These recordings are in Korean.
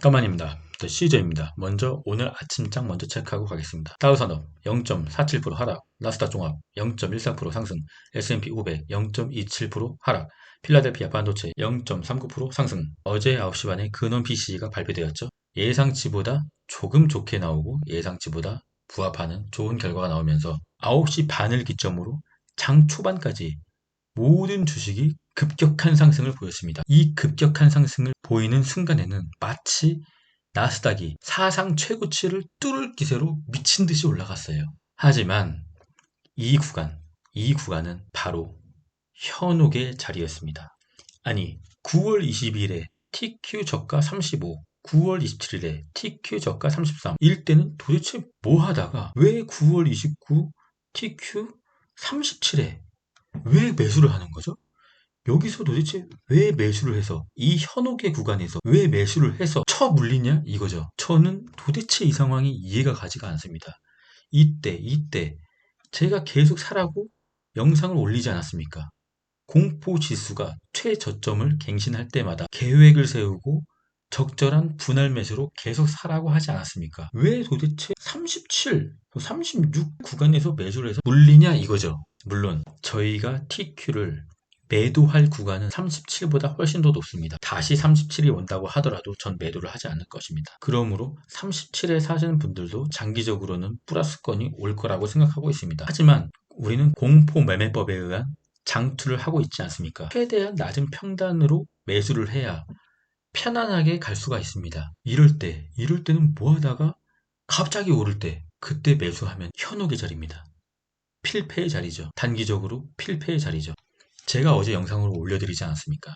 까만입니다. CJ입니다. 먼저 오늘 아침장 먼저 체크하고 가겠습니다. 다우산업 0.47% 하락, 나스닥 종합 0.13% 상승, S&P 500 0.27% 하락, 필라델피아 반도체 0.39% 상승. 어제 9시 반에 근원 PCE가 발표되었죠. 예상치보다 조금 좋게 나오고 예상치보다 부합하는 좋은 결과가 나오면서 9시 반을 기점으로 장 초반까지 모든 주식이 급격한 상승을 보였습니다. 이 급격한 상승을 보이는 순간에는 마치 나스닥이 사상 최고치를 뚫을 기세로 미친 듯이 올라갔어요. 하지만 이 구간은 바로 현혹의 자리였습니다. 아니, 9월 22일에 TQ 저가 35, 9월 27일에 TQ 저가 33. 이때는 도대체 뭐 하다가 왜 9월 29 TQ 37에 왜 매수를 하는 거죠? 여기서 도대체 왜 매수를 해서 이 현혹의 구간에서 왜 매수를 해서 쳐 물리냐 이거죠. 저는 도대체 이 상황이 이해가 가지가 않습니다. 이때 제가 계속 사라고 영상을 올리지 않았습니까? 공포 지수가 최저점을 갱신할 때마다 계획을 세우고 적절한 분할 매수로 계속 사라고 하지 않았습니까? 왜 도대체 37, 36 구간에서 매수를 해서 물리냐 이거죠. 물론 저희가 TQ를 매도할 구간은 37보다 훨씬 더 높습니다. 다시 37이 온다고 하더라도 전 매도를 하지 않을 것입니다. 그러므로 37에 사시는 분들도 장기적으로는 플러스권이 올 거라고 생각하고 있습니다. 하지만 우리는 공포 매매법에 의한 장투를 하고 있지 않습니까? 최대한 낮은 평단으로 매수를 해야 편안하게 갈 수가 있습니다. 이럴 때는 뭐 하다가 갑자기 오를 때 그때 매수하면 현혹의 자리입니다. 필패의 자리죠. 단기적으로 필패의 자리죠. 제가 어제 영상으로 올려드리지 않았습니까?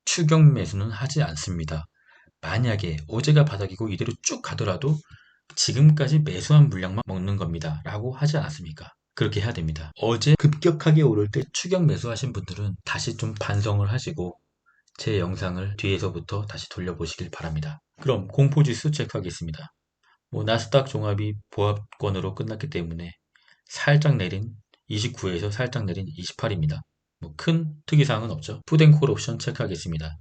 추격 매수는 하지 않습니다. 만약에 어제가 바닥이고 이대로 쭉 가더라도 지금까지 매수한 물량만 먹는 겁니다. 라고 하지 않았습니까? 그렇게 해야 됩니다. 어제 급격하게 오를 때 추격 매수하신 분들은 다시 좀 반성을 하시고 제 영상을 뒤에서부터 다시 돌려보시길 바랍니다. 그럼 공포지수 체크하겠습니다. 나스닥 종합이 보합권으로 끝났기 때문에 살짝 내린 29에서 살짝 내린 28입니다. 큰 특이사항은 없죠. 푸드앤콜 옵션 체크하겠습니다.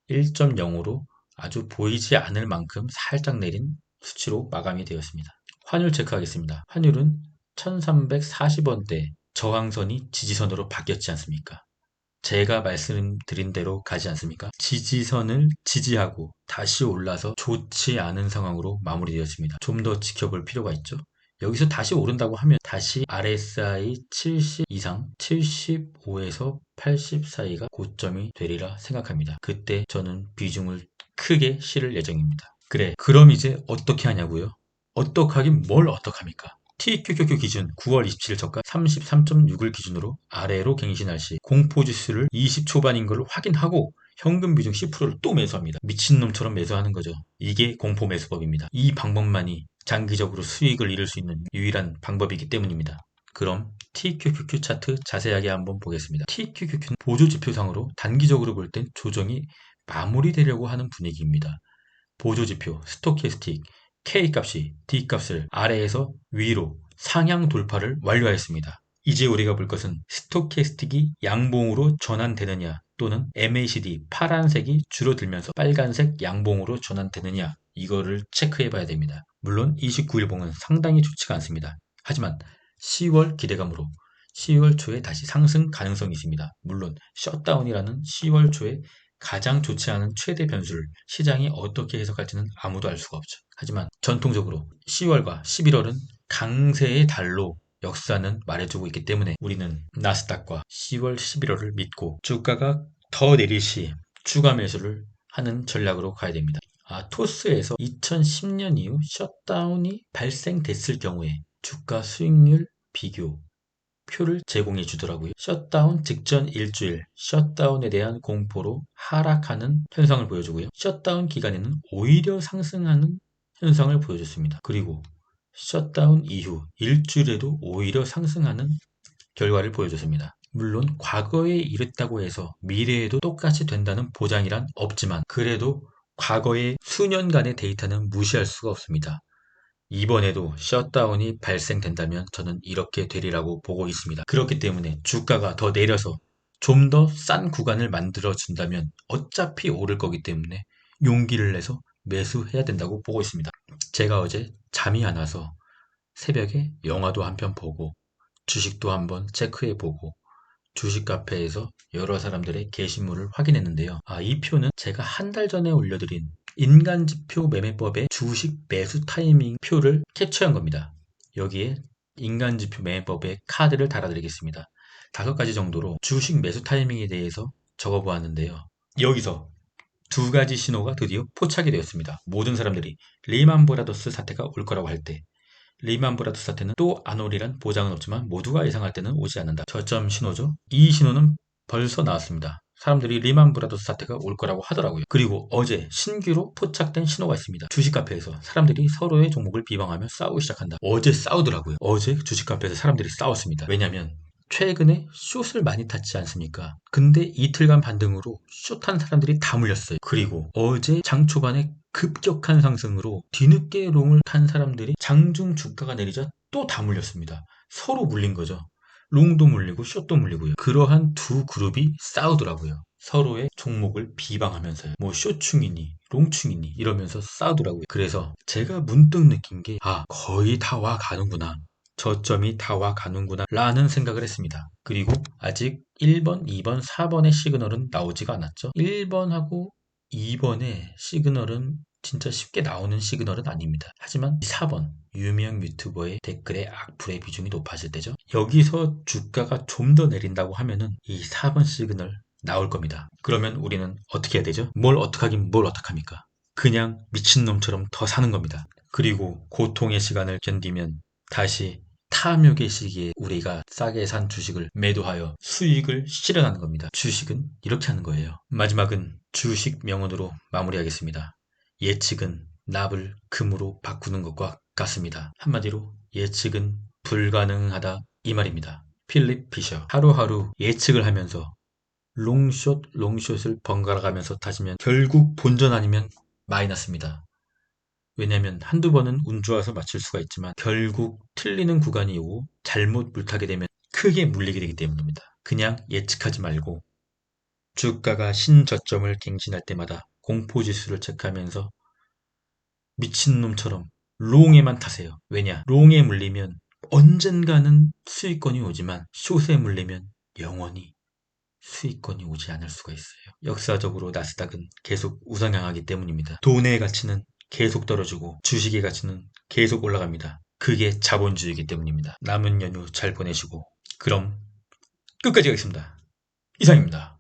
1.0으로 아주 보이지 않을 만큼 살짝 내린 수치로 마감이 되었습니다. 환율 체크하겠습니다. 환율은 1340원대 저항선이 지지선으로 바뀌었지 않습니까? 제가 말씀드린 대로 가지 않습니까? 지지선을 지지하고 다시 올라서 좋지 않은 상황으로 마무리되었습니다. 좀 더 지켜볼 필요가 있죠. 여기서 다시 오른다고 하면 다시 RSI 70 이상 75에서 80 사이가 고점이 되리라 생각합니다. 그때 저는 비중을 크게 실을 예정입니다. 그래, 그럼 이제 어떻게 하냐고요? 어떻게 하긴 뭘 어떡합니까? TQQQ 기준 9월 27일 저가 33.6을 기준으로 아래로 갱신할 시 공포지수를 20 초반인 걸 확인하고 현금 비중 10%를 또 매수합니다. 미친놈처럼 매수하는 거죠. 이게 공포 매수법입니다. 이 방법만이 장기적으로 수익을 잃을 수 있는 유일한 방법이기 때문입니다. 그럼 TQQQ 차트 자세하게 한번 보겠습니다. TQQQ는 보조지표상으로 단기적으로 볼 땐 조정이 마무리되려고 하는 분위기입니다. 보조지표, 스토캐스틱, K값이 D값을 아래에서 위로 상향 돌파를 완료하였습니다. 이제 우리가 볼 것은 스토캐스틱이 양봉으로 전환되느냐 또는 MACD 파란색이 줄어들면서 빨간색 양봉으로 전환되느냐 이거를 체크해 봐야 됩니다. 물론 29일봉은 상당히 좋지가 않습니다. 하지만 10월 기대감으로 10월 초에 다시 상승 가능성이 있습니다. 물론 셧다운이라는 10월 초에 가장 좋지 않은 최대 변수를 시장이 어떻게 해석할지는 아무도 알 수가 없죠. 하지만 전통적으로 10월과 11월은 강세의 달로 역사는 말해주고 있기 때문에 우리는 나스닥과 10월, 11월을 믿고 주가가 더 내릴 시 추가 매수를 하는 전략으로 가야 됩니다. 토스에서 2010년 이후 셧다운이 발생됐을 경우에 주가 수익률 비교 표를 제공해 주더라고요. 셧다운 직전 일주일 셧다운에 대한 공포로 하락하는 현상을 보여주고요. 셧다운 기간에는 오히려 상승하는 현상을 보여줬습니다. 그리고 셧다운 이후 일주일에도 오히려 상승하는 결과를 보여줬습니다. 물론 과거에 이랬다고 해서 미래에도 똑같이 된다는 보장이란 없지만 그래도 과거의 수년간의 데이터는 무시할 수가 없습니다. 이번에도 셧다운이 발생된다면 저는 이렇게 되리라고 보고 있습니다. 그렇기 때문에 주가가 더 내려서 좀 더 싼 구간을 만들어 준다면 어차피 오를 거기 때문에 용기를 내서 매수해야 된다고 보고 있습니다. 제가 어제 잠이 안 와서 새벽에 영화도 한 편 보고 주식도 한번 체크해보고 주식 카페에서 여러 사람들의 게시물을 확인했는데요. 이 표는 제가 한 달 전에 올려드린 인간지표 매매법의 주식 매수 타이밍 표를 캡처한 겁니다. 여기에 인간지표 매매법의 카드를 달아드리겠습니다. 5가지 정도로 주식 매수 타이밍에 대해서 적어보았는데요. 여기서 2가지 신호가 드디어 포착이 되었습니다. 모든 사람들이 리만 브라더스 사태가 올 거라고 할 때, 리만 브라더스 사태는 또 안 오리란 보장은 없지만 모두가 예상할 때는 오지 않는다. 저점 신호죠. 이 신호는 벌써 나왔습니다. 사람들이 리만 브라더스 사태가 올 거라고 하더라고요. 그리고 어제 신규로 포착된 신호가 있습니다. 주식 카페에서 사람들이 서로의 종목을 비방하며 싸우기 시작한다. 어제 싸우더라고요. 어제 주식 카페에서 사람들이 싸웠습니다. 왜냐면 최근에 숏을 많이 탔지 않습니까? 근데 이틀간 반등으로 숏한 사람들이 다 물렸어요. 그리고 어제 장 초반에 급격한 상승으로 뒤늦게 롱을 탄 사람들이 장중 주가가 내리자 또 다 물렸습니다. 서로 물린 거죠. 롱도 물리고 숏도 물리고요. 그러한 두 그룹이 싸우더라고요. 서로의 종목을 비방하면서요. 뭐 숏충이니 롱충이니 이러면서 싸우더라고요. 그래서 제가 문득 느낀 게 거의 다 와 가는구나. 저점이 다 와 가는구나 라는 생각을 했습니다. 그리고 아직 1번, 2번, 4번의 시그널은 나오지가 않았죠. 1번하고 2번의 시그널은 진짜 쉽게 나오는 시그널은 아닙니다. 하지만 4번 유명 유튜버의 댓글에 악플의 비중이 높아질 때죠. 여기서 주가가 좀 더 내린다고 하면은 이 4번 시그널 나올 겁니다. 그러면 우리는 어떻게 해야 되죠? 뭘 어떡하긴 뭘 어떡합니까? 그냥 미친놈처럼 더 사는 겁니다. 그리고 고통의 시간을 견디면 다시 탐욕의 시기에 우리가 싸게 산 주식을 매도하여 수익을 실현하는 겁니다. 주식은 이렇게 하는 거예요. 마지막은 주식 명언으로 마무리하겠습니다. 예측은 납을 금으로 바꾸는 것과 같습니다. 한마디로 예측은 불가능하다 이 말입니다. 필립 피셔. 하루하루 예측을 하면서 롱숏을 번갈아 가면서 타시면 결국 본전 아니면 마이너스입니다. 왜냐면 한두 번은 운 좋아서 맞출 수가 있지만 결국 틀리는 구간이 오고 잘못 물타게 되면 크게 물리게 되기 때문입니다. 그냥 예측하지 말고 주가가 신저점을 갱신할 때마다 공포지수를 체크하면서 미친놈처럼 롱에만 타세요. 왜냐? 롱에 물리면 언젠가는 수익권이 오지만 숏에 물리면 영원히 수익권이 오지 않을 수가 있어요. 역사적으로 나스닥은 계속 우상향하기 때문입니다. 돈의 가치는 계속 떨어지고 주식의 가치는 계속 올라갑니다. 그게 자본주의이기 때문입니다. 남은 연휴 잘 보내시고 그럼 끝까지 가겠습니다. 이상입니다.